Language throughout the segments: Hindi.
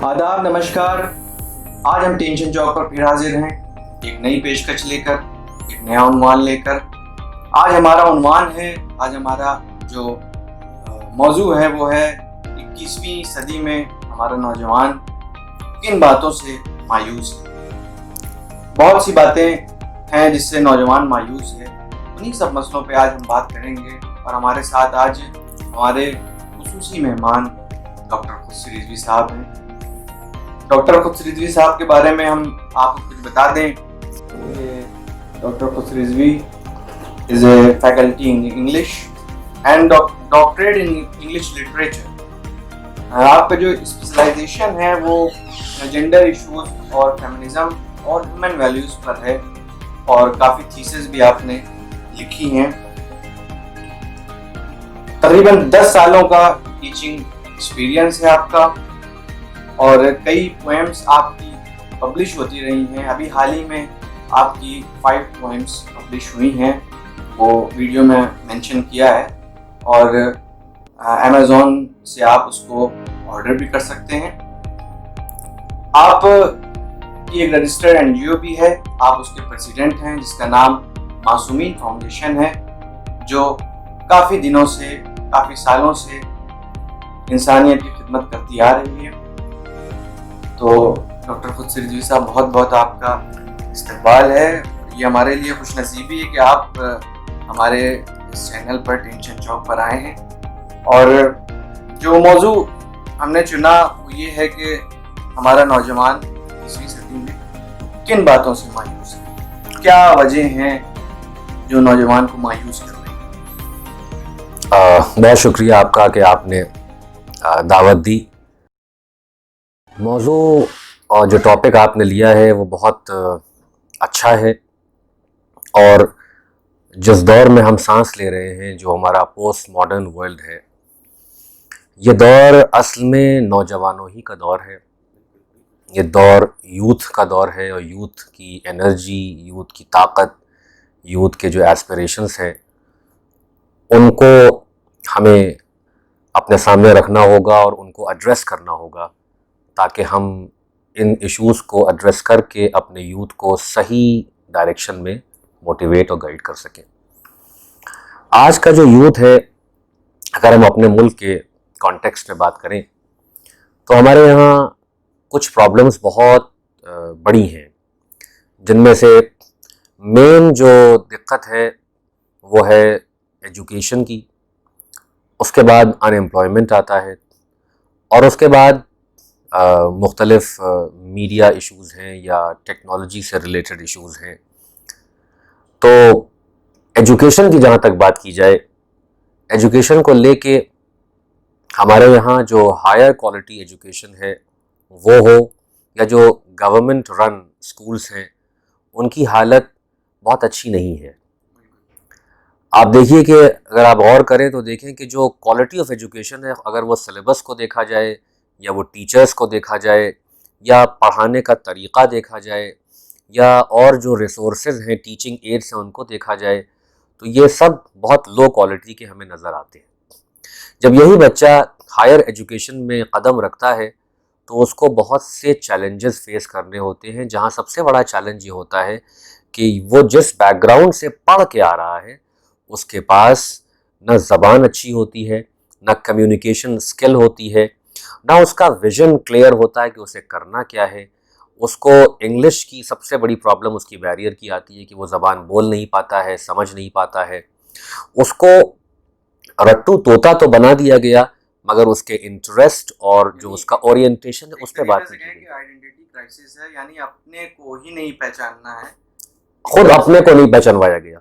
आदाब, नमस्कार। आज हम टेंशन चौक पर फिर हाजिर हैं एक नई पेशकश लेकर, एक नया उन्वान लेकर। आज हमारा जो मौजू है वो है 21वीं सदी में हमारा नौजवान किन बातों से मायूस है। बहुत सी बातें हैं जिससे नौजवान मायूस है। उन्हीं सब मसलों पे आज हम बात करेंगे और हमारे साथ आज हमारे खुसूसी मेहमान डॉक्टर खुर्शीद रिजवी साहब हैं। डॉक्टर खुर्शीद रिजवी साहब के बारे में हम आपको कुछ बता दें। Doctor Khurshid Rizvi is a faculty in English and doctorate in English literature. आपका जो स्पेशलाइजेशन है वो जेंडर इश्यूज और फेमिनिज्म और ह्यूमन वैल्यूज पर है और काफ़ी थीसिस भी आपने लिखी हैं। तकरीबन 10 सालों का टीचिंग एक्सपीरियंस है आपका और कई पोएम्स आपकी पब्लिश होती रही हैं। अभी हाल ही में आपकी 5 पोएम्स पब्लिश हुई हैं, वो वीडियो में मेंशन किया है और अमेज़ॉन से आप उसको ऑर्डर भी कर सकते हैं। आप की एक रजिस्टर्ड एनजीओ भी है, आप उसके प्रेसिडेंट हैं जिसका नाम मासूमीन फाउंडेशन है, जो काफ़ी दिनों से, काफ़ी सालों से इंसानियत की खिदमत करती आ रही है। तो डॉक्टर खुर्शीद रिजवी साहब, बहुत बहुत आपका इस्तकबाल है। ये हमारे लिए खुशनसीबी है कि आप हमारे इस चैनल पर टेंशन चौक पर आए हैं और जो मौजू हमने चुना वो ये है कि हमारा नौजवान 21वीं सदी में किन बातों से मायूस है, क्या वजह हैं जो नौजवान को मायूस कर रही है। बहुत शुक्रिया आपका कि आपने दावत दी। मौजू और जो टॉपिक आपने लिया है वो बहुत अच्छा है और जिस दौर में हम सांस ले रहे हैं, जो हमारा पोस्ट मॉडर्न वर्ल्ड है, ये दौर असल में नौजवानों ही का दौर है। ये दौर यूथ का दौर है और यूथ की एनर्जी, यूथ की ताकत, यूथ के जो एस्पिरेशंस हैं उनको हमें अपने सामने रखना होगा और उनको एड्रेस करना होगा ताकि हम इन इश्यूज़ को एड्रेस करके अपने यूथ को सही डायरेक्शन में मोटिवेट और गाइड कर सकें। आज का जो यूथ है, अगर हम अपने मुल्क के कॉन्टेक्स्ट में बात करें तो हमारे यहाँ कुछ प्रॉब्लम्स बहुत बड़ी हैं, जिनमें से मेन जो दिक्कत है वो है एजुकेशन की। उसके बाद अनएम्प्लॉयमेंट आता है और उसके बाद मुख्तलिफ मीडिया इश्यूज़ हैं या टेक्नोलॉजी से रिलेटेड इश्यूज़ हैं। तो एजुकेशन की जहाँ तक बात की जाए, एजुकेशन को लेके हमारे यहाँ जो हायर क्वालिटी एजुकेशन है वो हो या जो गवर्नमेंट रन स्कूल्स हैं, उनकी हालत बहुत अच्छी नहीं है। आप देखिए कि अगर आप गौर करें तो देखें कि जो क्वालिटी ऑफ एजुकेशन है, अगर वो सिलेबस को देखा जाए या वो टीचर्स को देखा जाए या पढ़ाने का तरीक़ा देखा जाए या और जो रिसोर्सेज हैं, टीचिंग एड्स हैं, उनको देखा जाए, तो ये सब बहुत लो क्वालिटी के हमें नज़र आते हैं। जब यही बच्चा हायर एजुकेशन में कदम रखता है तो उसको बहुत से चैलेंजेस फेस करने होते हैं, जहाँ सबसे बड़ा चैलेंज ये होता है कि वो जिस बैकग्राउंड से पढ़ के आ रहा है उसके पास न ज़बान अच्छी होती है, न कम्युनिकेशन स्किल होती है, ना उसका विजन क्लियर होता है कि उसे करना क्या है। उसको इंग्लिश की सबसे बड़ी प्रॉब्लम उसकी बैरियर की आती है कि वो ज़बान बोल नहीं पाता है, समझ नहीं पाता है। उसको रट्टू तोता तो बना दिया गया मगर उसके इंटरेस्ट और जो उसका ओरिएंटेशन है उस पर बात नहीं की। आइडेंटिटी क्राइसिस है, यानी अपने को ही नहीं पहचानना है, खुद अपने को नहीं पहचानवाया गया।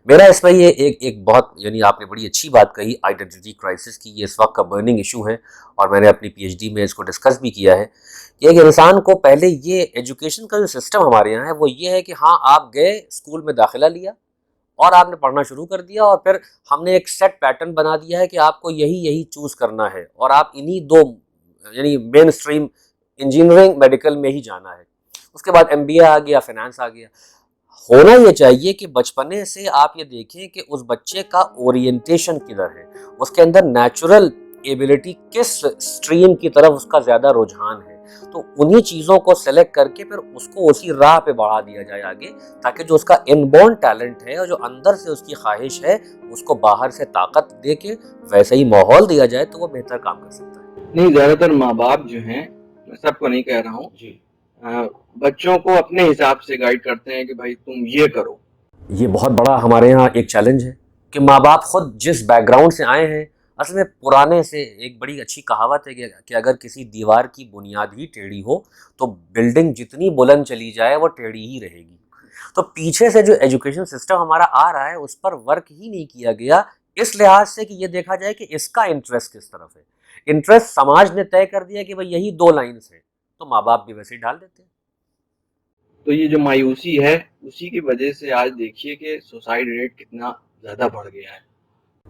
मेरा इसमें ये एक बहुत, यानी आपने बड़ी अच्छी बात कही आइडेंटिटी क्राइसिस की। ये इस वक्त का बर्निंग इशू है और मैंने अपनी पीएचडी में इसको डिस्कस भी किया है कि एक इंसान को पहले ये एजुकेशन का जो सिस्टम हमारे यहाँ है वो ये है कि हाँ, आप गए, स्कूल में दाखिला लिया और आपने पढ़ना शुरू कर दिया और फिर हमने एक सेट पैटर्न बना दिया है कि आपको यही चूज़ करना है और आप इन्हीं दो, यानी मेन स्ट्रीम इंजीनियरिंग मेडिकल में ही जाना है। उसके बाद एमबीए आ गया, फाइनेंस आ गया। होना ये चाहिए कि बचपने से आप ये देखें कि उस बच्चे का ओरिएंटेशन किधर है, उसके अंदर नेचुरल एबिलिटी किस स्ट्रीम की तरफ उसका ज़्यादा रुझान है। तो उन्हीं चीज़ों को सेलेक्ट करके फिर उसको उसी राह पे बढ़ा दिया जाए आगे, ताकि जो उसका इनबॉर्न टैलेंट है और जो अंदर से उसकी ख्वाहिश है उसको बाहर से ताकत दे के वैसे ही माहौल दिया जाए तो वो बेहतर काम कर सकता है। नहीं, ज्यादातर माँ बाप जो हैं, मैं सबको नहीं कह रहा हूँ जी, बच्चों को अपने हिसाब से गाइड करते हैं कि भाई तुम ये करो। ये बहुत बड़ा हमारे यहाँ एक चैलेंज है कि माँ बाप खुद जिस बैकग्राउंड से आए हैं, असल में पुराने से एक बड़ी अच्छी कहावत है कि अगर किसी दीवार की बुनियाद ही टेढ़ी हो तो बिल्डिंग जितनी बुलंद चली जाए वो टेढ़ी ही रहेगी। तो पीछे से जो एजुकेशन सिस्टम हमारा आ रहा है उस पर वर्क ही नहीं किया गया, इस लिहाज से कि ये देखा जाए कि इसका इंटरेस्ट किस तरफ है। इंटरेस्ट समाज ने तय कर दिया कि भाई यही 2 लाइन्स है, तो माँ बाप भी वैसे ही डाल देते हैं। तो ये जो मायूसी है उसी की वजह से आज देखिए कि सुसाइड रेट कितना ज़्यादा बढ़ गया है।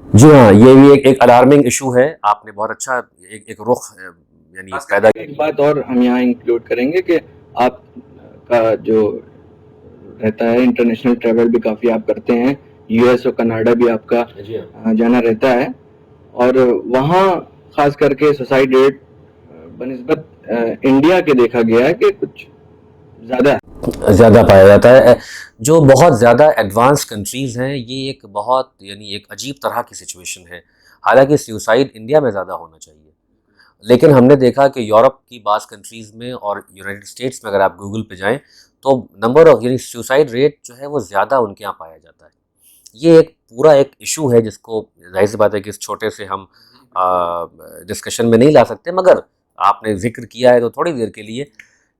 जी हाँ, ये भी एक अलार्मिंग इशू है। आपने बहुत अच्छा एक रुख यानी पैदा किया। एक बात और हम यहाँ इंक्लूड करेंगे कि आप का जो रहता है इंटरनेशनल ट्रैवल भी काफ़ी आप करते हैं, यूएस और कनाडा भी आपका जाना रहता है, और वहाँ खास करके सुसाइड रेट बनिस्बत इंडिया के देखा गया है कि कुछ ज़्यादा पाया जाता है। जो बहुत ज़्यादा एडवांस कंट्रीज़ हैं, ये एक बहुत यानी एक अजीब तरह की सिचुएशन है। हालांकि सुसाइड इंडिया में ज़्यादा होना चाहिए, लेकिन हमने देखा कि यूरोप की बास कंट्रीज़ में और यूनाइटेड स्टेट्स में अगर आप गूगल पे जाएं तो नंबर ऑफ यानी सुसाइड रेट जो है वो ज़्यादा उनके यहाँ पाया जाता है। ये एक पूरा एक इशू है जिसको जाहिर सी बात है कि इस छोटे से हम डिस्कशन में नहीं ला सकते, मगर आपने जिक्र किया है तो थोड़ी देर के लिए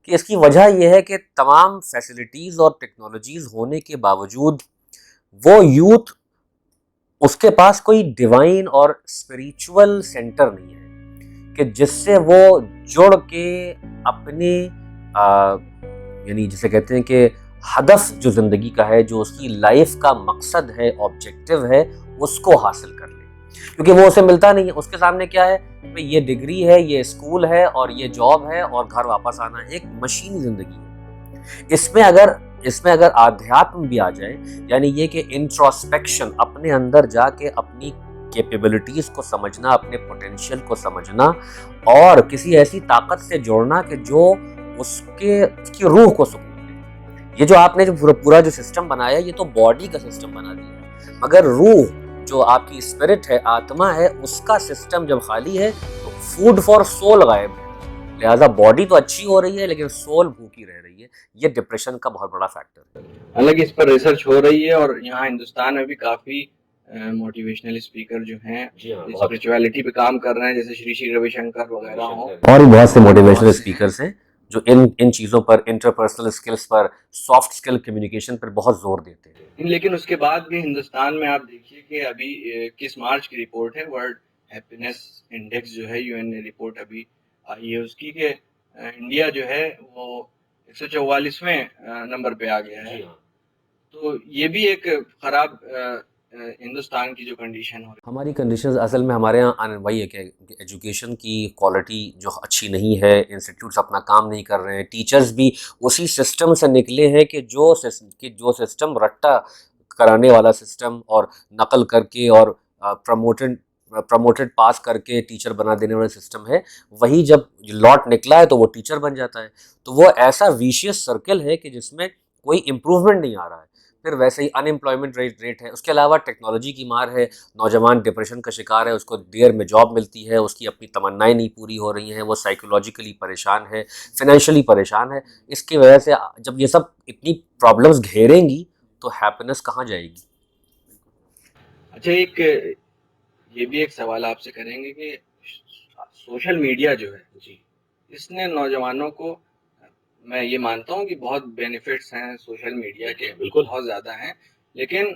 कि इसकी वजह यह है कि तमाम फैसिलिटीज़ और टेक्नोलॉजीज़ होने के बावजूद वो यूथ, उसके पास कोई डिवाइन और स्पिरिचुअल सेंटर नहीं है कि जिससे वो जुड़ के अपने यानी जिसे कहते हैं कि हदफ जो ज़िंदगी का है, जो उसकी लाइफ का मकसद है, ऑब्जेक्टिव है, उसको हासिल कर ले। क्योंकि वो उसे मिलता नहीं है। उसके सामने क्या है, ये डिग्री है, ये स्कूल है और ये जॉब है और घर वापस आना है। एक मशीनी ज़िंदगी है। इसमें अगर आध्यात्म भी आ जाए, यानी ये कि इंट्रोस्पेक्शन, अपने अंदर जाके अपनी कैपेबिलिटीज़ को समझना, अपने पोटेंशियल को समझना और किसी ऐसी ताकत से जोड़ना कि जो उसकी रूह को सुकून दे। ये जो आपने जो पूरा जो सिस्टम बनाया, ये तो बॉडी का सिस्टम बना दिया है, मगर रूह जो आपकी स्पिरिट है, आत्मा है, उसका सिस्टम जब खाली है तो फूड फॉर सोल गायब है। लिहाजा बॉडी तो अच्छी हो रही है लेकिन सोल भूखी रह रही है। ये डिप्रेशन का बहुत बड़ा फैक्टर है। हालांकि इस पर रिसर्च हो रही है और यहाँ हिंदुस्तान में भी काफी मोटिवेशनल स्पीकर जो हैं स्पिरिचुअलिटी पे काम कर रहे हैं, जैसे श्री श्री रविशंकर वगैरह हो, और भी बहुत से मोटिवेशनल स्पीकर्स हैं जो इन चीज़ों पर, इंटरपर्सनल स्किल्स पर, सॉफ्ट स्किल कम्युनिकेशन पर बहुत जोर देते हैं। लेकिन उसके बाद भी हिंदुस्तान में आप देखिए कि अभी किस मार्च की रिपोर्ट है, वर्ल्ड हैप्पीनेस इंडेक्स जो है, यूएन ने रिपोर्ट अभी आई है उसकी, कि इंडिया जो है वो 144वें नंबर पे आ गया है। तो ये भी एक खराब हिंदुस्तान की जो कंडीशन हो रही है। हमारी कंडीशंस असल में हमारे यहाँ वही है कि एजुकेशन की क्वालिटी जो अच्छी नहीं है, इंस्टीट्यूट्स अपना काम नहीं कर रहे हैं, टीचर्स भी उसी सिस्टम से निकले हैं कि जो सिस्टम रट्टा कराने वाला सिस्टम और नकल करके और प्रमोटेड पास करके टीचर बना देने वाला सिस्टम है, वही जब लॉट निकला है तो वो टीचर बन जाता है। तो वो ऐसा विशियस सर्कल है कि जिसमें कोई इम्प्रूवमेंट नहीं आ रहा है। फिर वैसे ही अनएम्प्लॉयमेंट रेट है। उसके अलावा टेक्नोलॉजी की मार है, नौजवान डिप्रेशन का शिकार है, उसको देर में जॉब मिलती है, उसकी अपनी तमन्नाएं नहीं पूरी हो रही हैं, वो साइकोलॉजिकली परेशान है, फाइनेंशियली परेशान है। इसकी वजह से जब ये सब इतनी प्रॉब्लम्स घेरेंगी तो हैप्पीनेस कहाँ जाएगी? अच्छा, ये भी एक सवाल आपसे करेंगे कि सोशल मीडिया जो है जी, इसने नौजवानों को, मैं ये मानता हूँ कि बहुत बेनिफिट्स हैं सोशल मीडिया के, बिल्कुल बहुत ज़्यादा हैं, लेकिन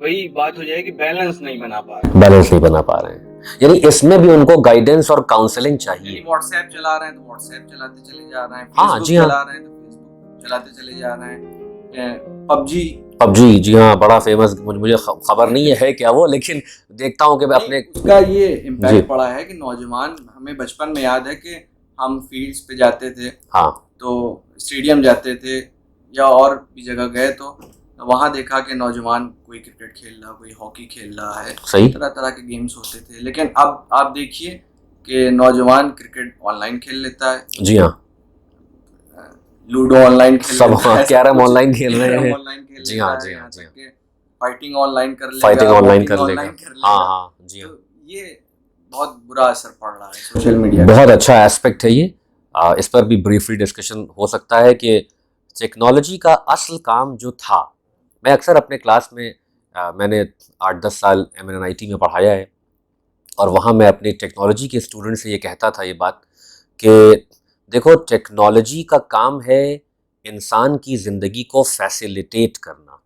वही बात हो जाए कि बैलेंस नहीं बना पा रहे हैं। यानी इसमें भी उनको गाइडेंस और काउंसलिंग चाहिए। व्हाट्सएप चला रहे हैं तो व्हाट्सएप चलाते चले जा रहे हैं, हाँ जी हाँ, चला रहे हैं तो फेसबुक चलाते चले जा रहे हैं, पबजी जी हाँ, बड़ा फेमस, मुझे खबर नहीं है क्या वो, लेकिन देखता हूँ कि मैं अपने उसका ये इम्पैक्ट पड़ा है कि नौजवान, हमें बचपन में याद है कि हम फील्ड्स पे जाते थे, हाँ, तो स्टेडियम जाते थे या और भी जगह गए तो वहाँ देखा कि नौजवान कोई क्रिकेट खेल रहा, कोई हॉकी खेल रहा है, सही तरह तरह के गेम्स होते थे। लेकिन अब आप देखिए कि नौजवान क्रिकेट ऑनलाइन खेल लेता है। जी हाँ, लूडो ऑनलाइन खेल सब लेता है, सब कैरम कुछ ऑनलाइन खेल रहे कैरम हैं। ऑनलाइन खेल जी हाँ, लेता जी है, हाँ, यहाँ जी तक हाँ। कि फाइटिंग ऑनलाइन कर फाइटिंग लेगा, ऑनलाइन वॉकिंग कर लेगा। ऑनलाइन कर हाँ लेगा। हाँ, जी हाँ। तो ये बहुत बुरा असर पड़ रहा है सोशल मीडिया का। बहुत अच्छा एस्पेक्ट है ये। इस पर भी ब्रीफली डिस्कशन हो सकता है कि टेक्नोलॉजी का असल काम जो था, मैं अक्सर अपने क्लास में मैंने 8-10 साल MNIT में पढ़ाया है, और वहाँ मैं अपनी टेक्नोलॉजी के स्टूडेंट से ये कहता था ये बात कि देखो, टेक्नोलॉजी का काम है इंसान की ज़िंदगी को फैसिलिटेट करना,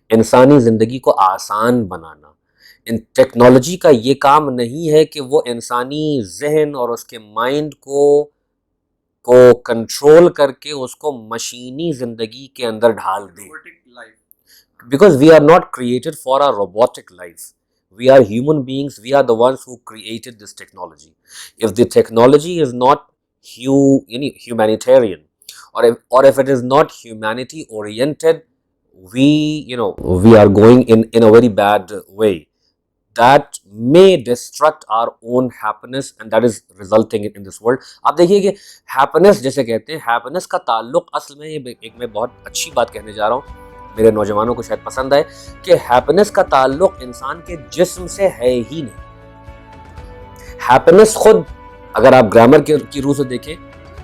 इंसानी ज़िंदगी को आसान बनाना। इन टेक्नोलॉजी का ये काम नहीं है कि वो इंसानी ज़हन और उसके माइंड को कंट्रोल करके उसको मशीनी ज़िंदगी के अंदर ढाल दे। Because we are not created for a robotic life. We are human beings. We are the ones who created this technology. If the technology is not humanitarian, or if it is not humanity oriented, we are going in a very bad way. That may destruct our own happiness, and that is resulting in this world. आप देखिए कि happiness जैसे कहते हैं, happiness का ताल्लुक असल में, ये एक मैं बहुत अच्छी बात कहने जा रहा हूँ, मेरे नौजवानों को शायद पसंद आए, कि हैप्पीनेस का ताल्लुक इंसान के जिस्म से है ही नहीं। हैप्पीनेस खुद, अगर आप ग्रामर की रूह से देखें,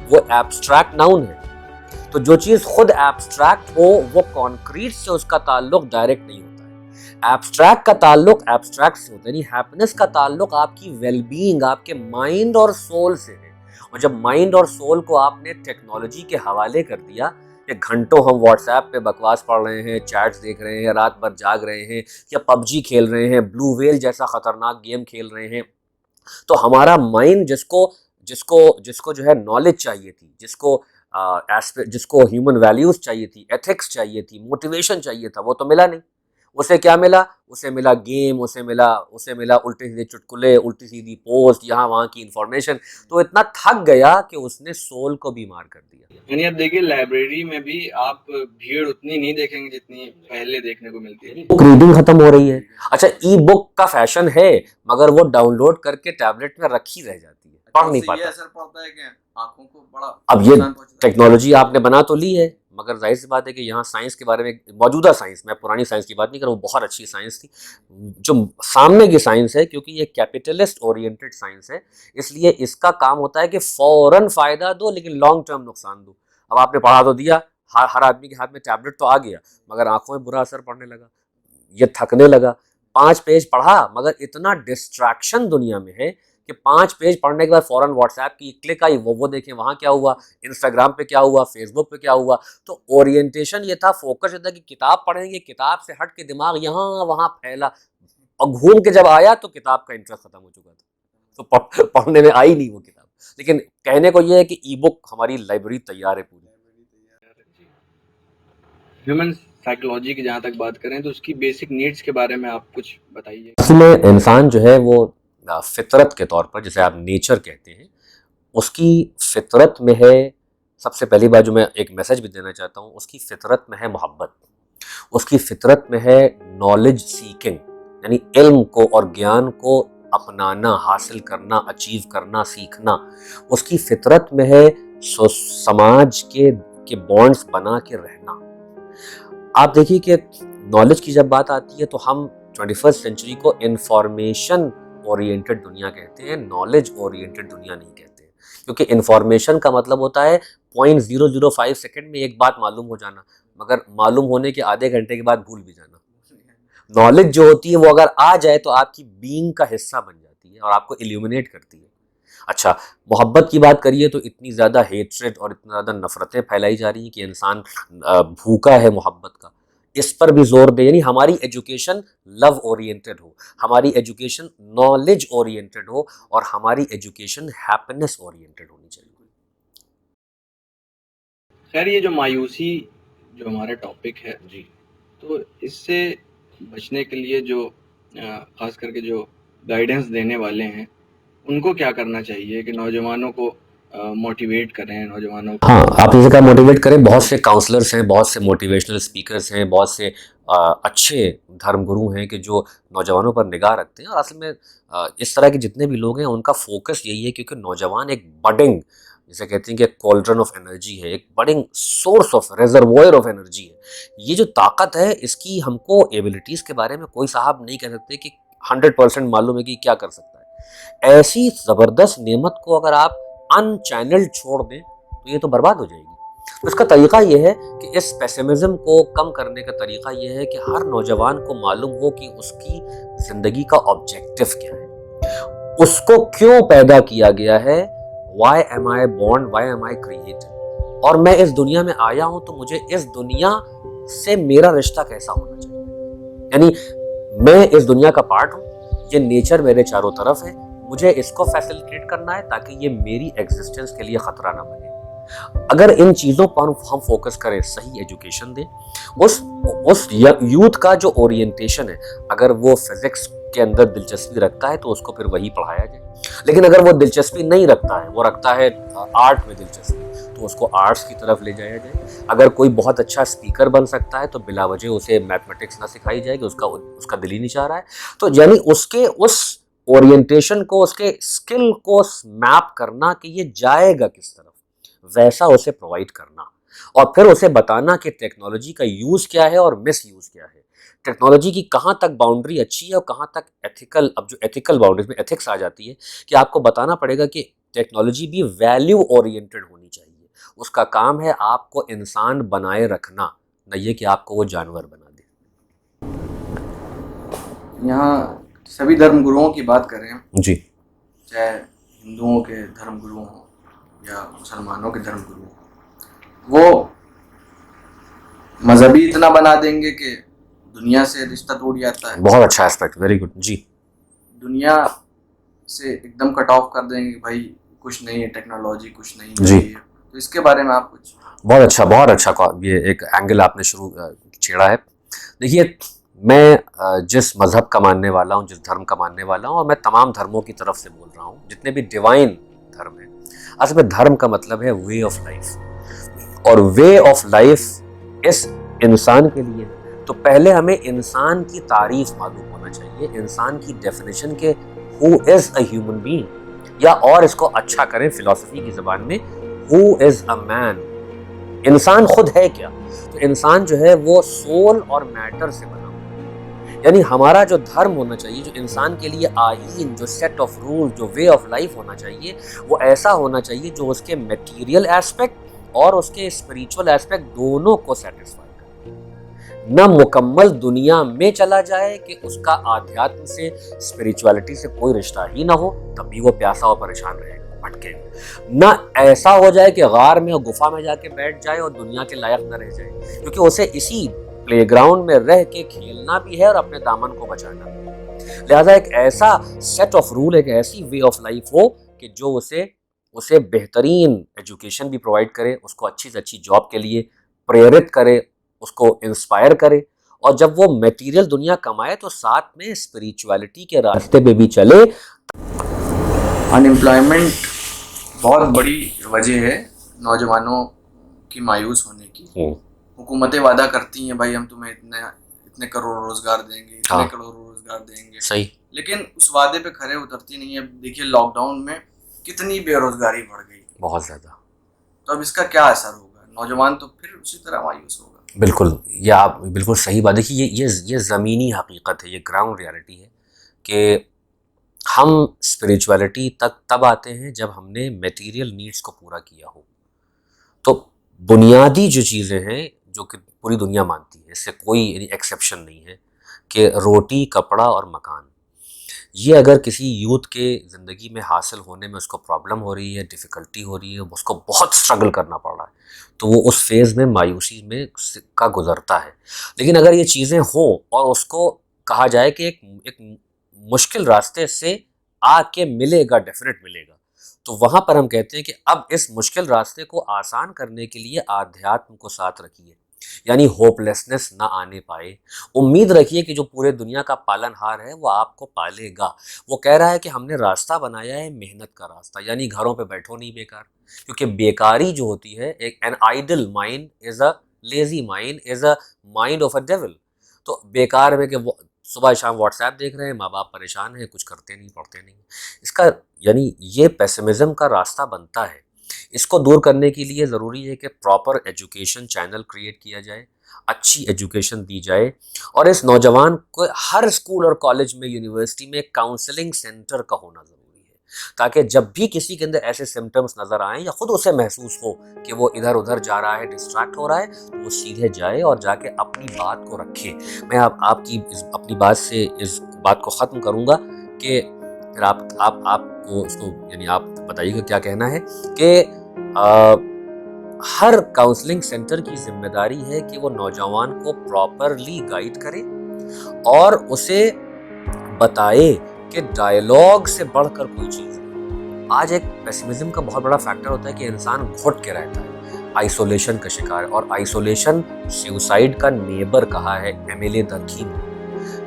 वो एब्स्ट्रैक्ट नाउन है। तो जो चीज़ खुद एब्स्ट्रैक्ट हो, वो कॉन्क्रीट से उसका ताल्लुक डायरेक्ट नहीं होता है। एब्स्ट्रैक्ट का ताल्लुक एब्स्ट्रैक्ट से होता है, नहीं। हैप्पीनेस का ताल्लुक आपकी वेलबींग, आपके माइंड और सोल से है। और जब माइंड और सोल को आपने टेक्नोलॉजी के हवाले कर दिया, कि घंटों हम व्हाट्सएप पे बकवास पढ़ रहे हैं, चैट्स देख रहे हैं, रात भर जाग रहे हैं, या पबजी खेल रहे हैं, ब्लू व्हेल जैसा खतरनाक गेम खेल रहे हैं, तो हमारा माइंड जिसको जिसको जिसको जो है नॉलेज चाहिए थी, जिसको ह्यूमन वैल्यूज चाहिए थी, एथिक्स चाहिए थी, मोटिवेशन चाहिए था, वो तो मिला नहीं। उसे क्या मिला? उसे मिला गेम, उसे मिला उल्टे सीधे चुटकुले, उल्टी सीधी पोस्ट, यहाँ वहाँ की इंफॉर्मेशन। तो इतना थक गया कि उसने सोल को बीमार कर दिया। यानी अब देखिए, लाइब्रेरी में भी आप भीड़ उतनी नहीं देखेंगे जितनी पहले देखने को मिलती है। बुक रीडिंग खत्म हो रही है। अच्छा, ई बुक का फैशन है, मगर वो डाउनलोड करके टैबलेट में रखी रह जाती है, पढ़ नहीं पाता। ये असर पड़ता है कि आंखों को बड़ा अब ये टेक्नोलॉजी आपने बना तो ली है, मगर जाहिर सी बात है कि यहाँ साइंस के बारे में, मौजूदा साइंस, मैं पुरानी साइंस की बात नहीं कर रहा हूँ, बहुत अच्छी साइंस थी। जो सामने की साइंस है, क्योंकि ये कैपिटलिस्ट ओरिएंटेड साइंस है, इसलिए इसका काम होता है कि फौरन फ़ायदा दो लेकिन लॉन्ग टर्म नुकसान दो। अब आपने पढ़ा तो दिया, हर आदमी के हाथ में टैबलेट तो आ गया, मगर आंखों में बुरा असर पड़ने लगा, ये थकने लगा। 5 पेज पढ़ा, मगर इतना डिस्ट्रैक्शन दुनिया में है कि 5 पेज पढ़ने के बाद फौरन व्हाट्सएप की क्लिक आई, वो देखें वहाँ क्या हुआ, इंस्टाग्राम पे क्या हुआ, फेसबुक पे क्या हुआ। तो ओरिएंटेशन ये था, फोकस ये था कि किताब पढ़ेंगे, किताब से हट के दिमाग यहाँ वहाँ फैला, और घूम के जब आया तो किताब का इंटरेस्ट खत्म हो चुका था, तो पढ़ने में आई नहीं वो किताब। लेकिन कहने को ये है कि ई बुक हमारी लाइब्रेरी तैयार है पूरी। ह्यूमन साइकोलॉजी की जहाँ तक बात करें तो उसकी बेसिक नीड्स के बारे में आप कुछ बताइए। इसमें इंसान जो है वो फितरत के तौर पर, जिसे आप नेचर कहते हैं, उसकी फितरत में है, सबसे पहली बात जो मैं एक मैसेज भी देना चाहता हूँ, उसकी फितरत में है मोहब्बत, उसकी फितरत में है नॉलेज सीकिंग, यानी इल्म को और ज्ञान को अपनाना, हासिल करना, अचीव करना, सीखना। उसकी फितरत में है समाज के बॉन्ड्स बना के रहना। आप देखिए कि नॉलेज की जब बात आती है तो हम 21st सेंचुरी को इंफॉर्मेशन ओरिएंटेड दुनिया कहते हैं, नॉलेज ओरिएंटेड दुनिया नहीं कहते हैं, क्योंकि इंफॉर्मेशन का मतलब होता है 0.005 सेकंड में एक बात मालूम हो जाना, मगर मालूम होने के आधे घंटे के बाद भूल भी जाना। नॉलेज जो होती है वो अगर आ जाए तो आपकी बीइंग का हिस्सा बन जाती है और आपको इल्यूमिनेट करती है। अच्छा, मोहब्बत की बात करिए तो इतनी ज़्यादा हेट्रेड और इतना ज़्यादा नफ़रतें फैलाई जा रही हैं कि इंसान भूखा है मोहब्बत का। इस पर भी जोर दे, यानी हमारी एजुकेशन लव ओरिएंटेड हो, हमारी एजुकेशन नॉलेज ओरिएंटेड हो, और हमारी एजुकेशन हैप्पीनेस ओरिएंटेड होनी चाहिए। खैर, ये जो मायूसी जो हमारा टॉपिक है जी, तो इससे बचने के लिए जो खास करके जो गाइडेंस देने वाले हैं, उनको क्या करना चाहिए कि नौजवानों को मोटिवेट करें, नौजवानों को? हाँ, आप इसे क्या मोटिवेट करें। बहुत से काउंसलर्स हैं, बहुत से मोटिवेशनल स्पीकर्स हैं, बहुत से अच्छे धर्मगुरु हैं कि जो नौजवानों पर निगाह रखते हैं, और असल में इस तरह के जितने भी लोग हैं उनका फोकस यही है, क्योंकि नौजवान एक बडिंग, जिसे कहते हैं कि कॉल्ड्रन ऑफ एनर्जी है, एक बड़ी source of reservoir of energy है। ये जो ताकत है, इसकी हमको एबिलिटीज़ के बारे में कोई साहब नहीं कह सकते कि 100% मालूम है कि क्या कर सकता है। ऐसी ज़बरदस्त नेमत को अगर आप अनचैनल्ड छोड़ दें तो ये तो बर्बाद हो जाएगी। तो इसका तरीका ये है कि इस पेसिमिज्म को कम करने का तरीका ये है कि हर नौजवान को मालूम हो कि उसकी ज़िंदगी का ऑब्जेक्टिव क्या है, उसको क्यों पैदा किया गया है, why am I born, why am I created, और मैं इस दुनिया में आया हूं तो मुझे इस दुनिया से मेरा रिश्ता कैसा होना चाहिए। यानी मैं इस दुनिया का पार्ट हूं, ये नेचर मेरे चारों तरफ है, मुझे इसको फैसिलिटेट करना है ताकि ये मेरी एग्जिस्टेंस के लिए खतरा ना बने। अगर इन चीज़ों पर हम फोकस करें, सही एजुकेशन दें, उस यूथ का जो ओरिएंटेशन है, अगर वो फिजिक्स के अंदर दिलचस्पी रखता है तो उसको फिर वही पढ़ाया जाए। लेकिन अगर वो दिलचस्पी नहीं रखता है, वो रखता है आर्ट में दिलचस्पी, तो उसको आर्ट्स की तरफ ले जाया जाए। अगर कोई बहुत अच्छा स्पीकर बन सकता है तो बिला वजह उसे मैथमेटिक्स ना सिखाई जाएगी, उसका दिल ही नहीं चाह रहा है। तो यानी उसके उस ओरिएंटेशन को, उसके स्किल को मैप करना कि ये जाएगा किस तरफ, वैसा उसे प्रोवाइड करना, और फिर उसे बताना कि टेक्नोलॉजी का यूज़ क्या है और मिस यूज़ क्या है, टेक्नोलॉजी की कहाँ तक बाउंड्री अच्छी है और कहाँ तक एथिकल। अब जो एथिकल बाउंड्रीज में एथिक्स आ जाती है कि आपको बताना पड़ेगा कि टेक्नोलॉजी भी वैल्यू ओरिएंटेड होनी चाहिए। उसका काम है आपको इंसान बनाए रखना, न ये कि आपको वो जानवर बना दे। यहाँ सभी धर्मगुरुओं की बात करें जी, चाहे हिंदुओं के धर्मगुरु हों या मुसलमानों के धर्मगुरु हों, वो मजहबी इतना बना देंगे कि दुनिया से रिश्ता टूट जाता है। बहुत अच्छा एस्पेक्ट, वेरी गुड। जी, दुनिया से एकदम कट ऑफ कर देंगे कि भाई कुछ नहीं है, टेक्नोलॉजी कुछ नहीं जी। है। तो इसके बारे में आप कुछ। बहुत अच्छा ये एक एंगल आपने शुरू छेड़ा है। देखिए, मैं जिस मज़हब का मानने वाला हूँ, जिस धर्म का मानने वाला हूँ, और मैं तमाम धर्मों की तरफ से बोल रहा हूँ, जितने भी डिवाइन धर्म है, असल में धर्म का मतलब है वे ऑफ लाइफ, और वे ऑफ लाइफ इस इंसान के लिए। तो पहले हमें इंसान की तारीफ मालूम होना चाहिए, इंसान की डेफिनेशन के who is a human being, या और इसको अच्छा करें फिलॉसफी की ज़बान में, हु इज़ अ मैन, इंसान खुद है क्या। तो इंसान जो है वो सोल और मैटर से बना हुआ है। यानी हमारा जो धर्म होना चाहिए, जो इंसान के लिए आईन, जो सेट ऑफ रूल, जो वे ऑफ लाइफ होना चाहिए, वो ऐसा होना चाहिए जो उसके मटेरियल एस्पेक्ट और उसके स्पिरिचुअल एस्पेक्ट दोनों को सेटिस्फाई करे। न मुकम्मल दुनिया में चला जाए कि उसका आध्यात्म से, स्पिरिचुअलिटी से कोई रिश्ता ही ना हो, तब भी वो प्यासा और परेशान रहेगा, भटके। न ऐसा हो जाए कि गार में और गुफा में जाके बैठ जाए और दुनिया के लायक न रह जाए, क्योंकि उसे इसी प्लेग्राउंड में रह के खेलना भी है और अपने दामन को बचाना भी है। लिहाजा एक ऐसा सेट ऑफ रूल, एक ऐसी वे ऑफ लाइफ हो कि जो उसे बेहतरीन एजुकेशन भी प्रोवाइड करे, उसको अच्छी से अच्छी जॉब के लिए प्रेरित करे, उसको इंस्पायर करे, और जब वो मटेरियल दुनिया कमाए तो साथ में स्पिरिचुअलिटी के रास्ते पे भी चले। अनएम्प्लॉयमेंट बहुत बड़ी वजह है नौजवानों की मायूस होने की। हुकूमतें वादा करती हैं भाई हम तुम्हें इतने करोड़ रोजगार देंगे, इतने करोड़ रोजगार देंगे, सही, लेकिन उस वादे पे खरे उतरती नहीं है। देखिए लॉकडाउन में कितनी बेरोजगारी बढ़ गई, बहुत ज़्यादा। तो अब इसका क्या असर होगा, नौजवान तो फिर उसी तरह मायूस होगा। बिल्कुल, ये आप बिल्कुल सही बात। देखिए, ये ज़मीनी हकीकत है, ये ग्राउंड रियलिटी है कि हम स्पिरिचुअलिटी तक तब आते हैं जब हमने मटेरियल नीड्स को पूरा किया हो। तो बुनियादी जो चीज़ें हैं जो कि पूरी दुनिया मानती है, इससे कोई एक्सेप्शन नहीं है, कि रोटी, कपड़ा और मकान, ये अगर किसी यूथ के ज़िंदगी में हासिल होने में उसको प्रॉब्लम हो रही है, डिफ़िकल्टी हो रही है, उसको बहुत स्ट्रगल करना पड़ रहा है, तो वो उस फेज़ में मायूसी में का गुज़रता है। लेकिन अगर ये चीज़ें हों और उसको कहा जाए कि एक मुश्किल रास्ते से आके मिलेगा, डेफिनेट मिलेगा, तो वहाँ पर हम कहते हैं कि अब इस मुश्किल रास्ते को आसान करने के लिए आध्यात्म को साथ रखिए, यानी होपलेसनेस ना आने पाए। उम्मीद रखिए कि जो पूरे दुनिया का पालनहार है वो आपको पालेगा। वो कह रहा है कि हमने रास्ता बनाया है मेहनत का रास्ता, यानी घरों पे बैठो नहीं बेकार, क्योंकि बेकारी जो होती है, एक an idle mind is a lazy mind is a mind of a devil. तो बेकार में कि सुबह शाम व्हाट्सएप देख रहे हैं, माँ बाप परेशान हैं, कुछ करते नहीं, पढ़ते नहीं, इसका यानी ये पेसिमिज्म का रास्ता बनता है। इसको दूर करने के लिए ज़रूरी है कि प्रॉपर एजुकेशन चैनल क्रिएट किया जाए, अच्छी एजुकेशन दी जाए, और इस नौजवान को हर स्कूल और कॉलेज में, यूनिवर्सिटी में काउंसलिंग सेंटर का होना ज़रूरी है, ताकि जब भी किसी के अंदर ऐसे सिम्टम्स नज़र आएँ या ख़ुद उसे महसूस हो कि वो इधर उधर जा रहा है, डिस्ट्रैक्ट हो रहा है, तो वो सीधे जाए और जाके अपनी बात को रखे। मैं आपकी अपनी बात से इस बात को ख़त्म करूँगा कि फिर आपको इसको यानी आप बताइएगा क्या कहना है कि हर काउंसलिंग सेंटर की जिम्मेदारी है कि वो नौजवान को प्रॉपरली गाइड करे और उसे बताए कि डायलॉग से बढ़कर कोई चीज़ नहीं। आज एक पेसिमिज्म का बहुत बड़ा फैक्टर होता है कि इंसान घुट के रहता है, आइसोलेशन का शिकार है, और आइसोलेशन सुसाइड का नेबर कहा है एमएलए दरखी ने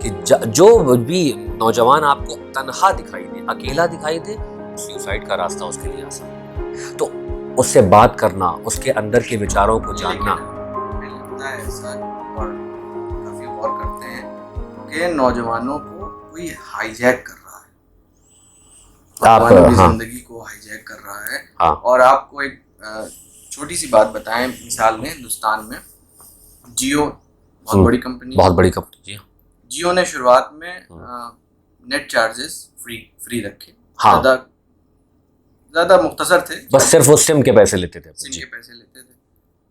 कि जो भी नौजवान आपको तन्हा दिखाई दे, अकेला दिखाई दे, सुसाइड का रास्ता उसके लिए आसान है। तो उससे बात करना, उसके अंदर के विचारों को जानना। मुझे लगता है सर, और काफी गौर करते हैं कि नौजवानों को कोई हाईजैक कर रहा है, नौजवानों की जिंदगी को हाईजैक कर रहा है। हाँ। और आपको एक छोटी सी बात बताएं, मिसाल में हिंदुस्तान में जियो बहुत बड़ी कंपनी, बहुत बड़ी कंपनी जी। जियो ने शुरुआत में नेट चार्जेस फ्री रखे। हाँ। ज्यादा मुख्तसर थे, बस सिर्फ वो सिम के पैसे लेते थे।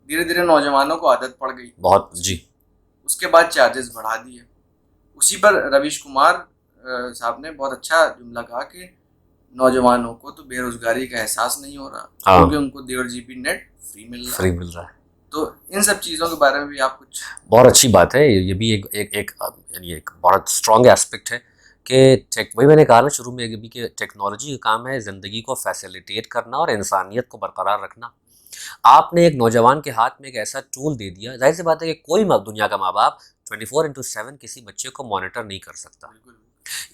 धीरे धीरे नौजवानों को आदत पड़ गई बहुत जी। उसके बाद चार्जेस बढ़ा दिए। उसी पर रवीश कुमार साहब ने बहुत अच्छा जुमला कहा कि नौजवानों को तो बेरोजगारी का एहसास नहीं हो रहा, क्योंकि उनको 1.5 GB नेट फ्री मिल रहा है। तो इन सब चीज़ों के बारे में भी आप कुछ। बहुत अच्छी बात है, ये भी एक बहुत स्ट्रॉन्ग एस्पेक्ट है कि वही मैंने कहा ना शुरू में भी कि टेक्नोलॉजी का काम है ज़िंदगी को फैसिलिटेट करना और इंसानियत को बरकरार रखना। आपने एक नौजवान के हाथ में एक ऐसा टूल दे दिया, जाहिर सी बात है कि कोई दुनिया का माँ बाप 24/7 किसी बच्चे को मॉनिटर नहीं कर सकता।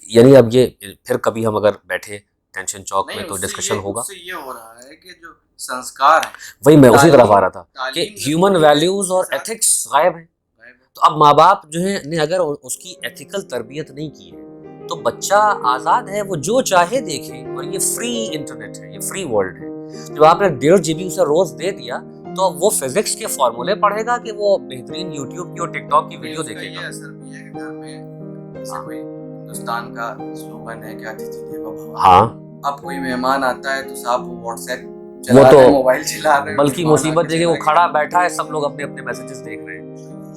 यानी अब ये फिर कभी हम अगर बैठे टेंशन चौक में तो डिस्कशन होगा। ये हो रहा है कि जो संस्कार है, वही मैं उसी तरफ आ रहा था कि ह्यूमन वैल्यूज और एथिक्स गायब है। तो अब माँ बाप जो है ने अगर उसकी एथिकल तरबियत नहीं की है तो बच्चा आज़ाद है, वो जो चाहे देखे, और ये फ्री इंटरनेट है, ये फ्री वर्ल्ड है। जब आपने 1.5 GB उसे रोज दे दिया तो वो फिजिक्स के फॉर्मूले पढ़ेगा कि वो बेहतरीन यूट्यूब की और टिकटॉक की वीडियो देखेगा। असर भी है कि घर में जैसे कोई हिंदुस्तान का स्लोगन है कि अतिथि देवो भव। हाँ। अब कोई मेहमान आता है तो साहब वो व्हाट्सएप वो तो मोबाइल चला रहे हैं, बल्कि मुसीबत देखिए वो खड़ा बैठा है, सब लोग अपने अपने मैसेजेस देख रहे हैं।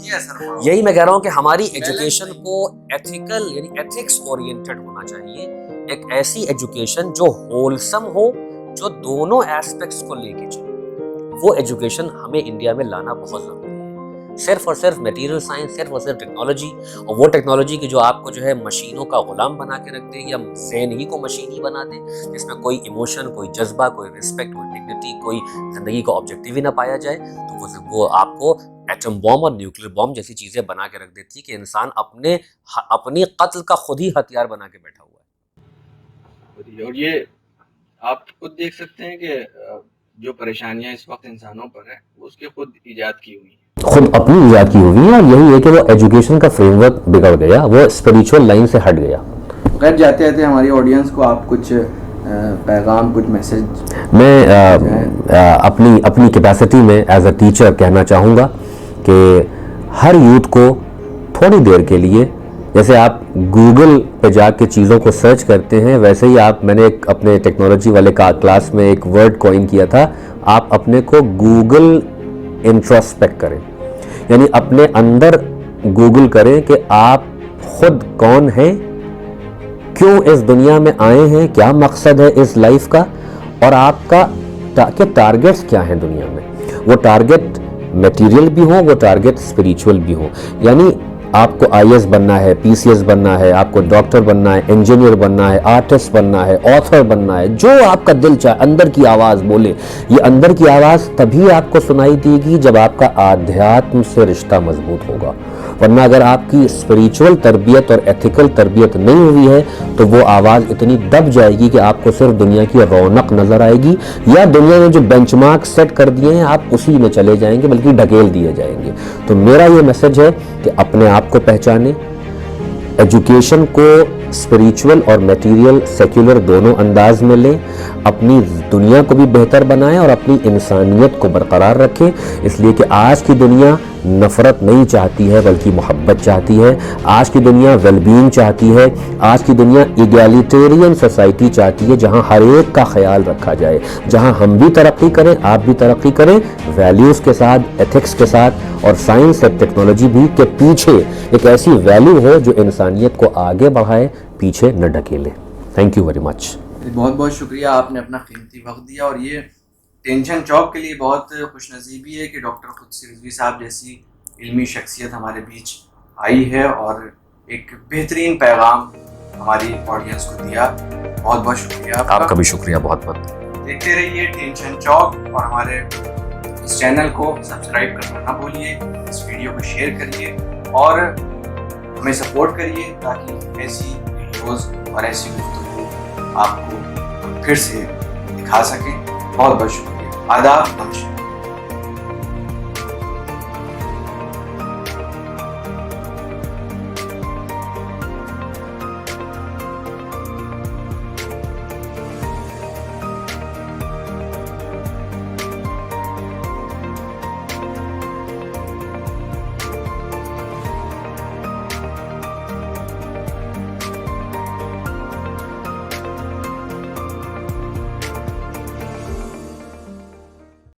ये असर यही मैं कह रहा हूँ कि हमारी एजुकेशन को एथिकल यानी एथिक्स ओरिएंटेड होना चाहिए। एक ऐसी एजुकेशन जो होलसम हो, जो दोनों एस्पेक्ट्स को लेके चले, वो एजुकेशन हमें इंडिया में लाना बहुत ज़रूरी है। सिर्फ और सिर्फ मटेरियल साइंस, सिर्फ और सिर्फ टेक्नोलॉजी, और वो टेक्नोलॉजी की जो आपको जो है मशीनों का गुलाम बना के रख दे या ज़हन ही को मशीन ही बना दे, जिसमें कोई इमोशन, कोई जज्बा, कोई रिस्पेक्ट, कोई डिग्निटी, कोई ज़िंदगी का ऑब्जेक्टिव ही ना पाया जाए, तो वो आपको एटम बॉम्ब और न्यूक्लियर बॉम्ब जैसी चीज़ें बना के रख देती है कि इंसान अपनी कत्ल का खुद ही हथियार बना के बैठा हुआ है। और ये आप खुद देख सकते हैं कि जो परेशानियां इस वक्त इंसानों पर है वो उसके खुद इजाद की हुई है, खुद अपनी इजाद की हुई है। और यही है कि वो एजुकेशन का फ्रेमवर्क बिगड़ गया, वो स्पिरिचुअल लाइन से हट गया। खैर, जाते जाते हमारी ऑडियंस को आप कुछ पैगाम, कुछ मैसेज। मैं अपनी कैपेसिटी में एज अ टीचर कहना चाहूँगा कि हर यूथ को थोड़ी देर के लिए, जैसे आप गूगल पे जाके चीज़ों को सर्च करते हैं, वैसे ही मैंने अपने टेक्नोलॉजी वाले क्लास में एक वर्ड कॉइन किया था, आप अपने को गूगल इंट्रोस्पेक्ट करें, यानी अपने अंदर गूगल करें कि आप खुद कौन हैं, क्यों इस दुनिया में आए हैं, क्या मकसद है इस लाइफ का, और आपका टारगेट्स क्या हैं दुनिया में। वो टारगेट मटेरियल भी हो, वो टारगेट स्पिरिचुअल भी हो। यानी आपको IAS बनना है, PCS बनना है, आपको डॉक्टर बनना है, इंजीनियर बनना है, आर्टिस्ट बनना है, ऑथर बनना है, जो आपका दिल चाहे, अंदर की आवाज़ बोले। ये अंदर की आवाज़ तभी आपको सुनाई देगी जब आपका आध्यात्म से रिश्ता मजबूत होगा, वरना अगर आपकी स्पिरिचुअल तरबियत और एथिकल तरबियत नहीं हुई है तो वो आवाज़ इतनी दब जाएगी कि आपको सिर्फ दुनिया की रौनक नज़र आएगी, या दुनिया में जो बेंचमार्क सेट कर दिए हैं आप उसी में चले जाएंगे, बल्कि ढकेल दिए जाएंगे। तो मेरा ये मैसेज है कि अपने आप को पहचाने, एजुकेशन को स्पिरिचुअल और मटेरियल सेक्युलर दोनों अंदाज में लें, अपनी दुनिया को भी बेहतर बनाएं और अपनी इंसानियत को बरकरार रखें। इसलिए कि आज की दुनिया नफ़रत नहीं चाहती है बल्कि मोहब्बत चाहती है। आज की दुनिया वेलबींग चाहती है। आज की दुनिया इगैलिटेरियन सोसाइटी चाहती है जहां हर एक का ख्याल रखा जाए, जहां हम भी तरक्की करें, आप भी तरक्की करें, वैल्यूज़ के साथ, एथिक्स के साथ, और साइंस और टेक्नोलॉजी भी के पीछे एक ऐसी वैल्यू हो जो इंसानियत को आगे बढ़ाए, पीछे न ढकेले। Thank you very much. बहुत बहुत शुक्रिया, आपने अपना कीमती वक्त दिया। और ये टेंशन चौक के लिए बहुत खुशनसीबी है कि डॉक्टर कुदसी रिजवी साहब जैसी इल्मी शख्सियत हमारे बीच आई है और एक बेहतरीन पैगाम हमारी ऑडियंस को दिया। बहुत बहुत शुक्रिया आपका भी शुक्रिया बहुत बहुत। देखते रहिए टेंशन चौक और हमारे इस चैनल को सब्सक्राइब करना ना भूलिए। इस वीडियो को शेयर करिए और हमें सपोर्ट करिए ताकि ऐसी वीडियोज़ और ऐसी गुफ्तगू आपको फिर से दिखा सकें। बहुत बहुत शुक्रिया। आदाब।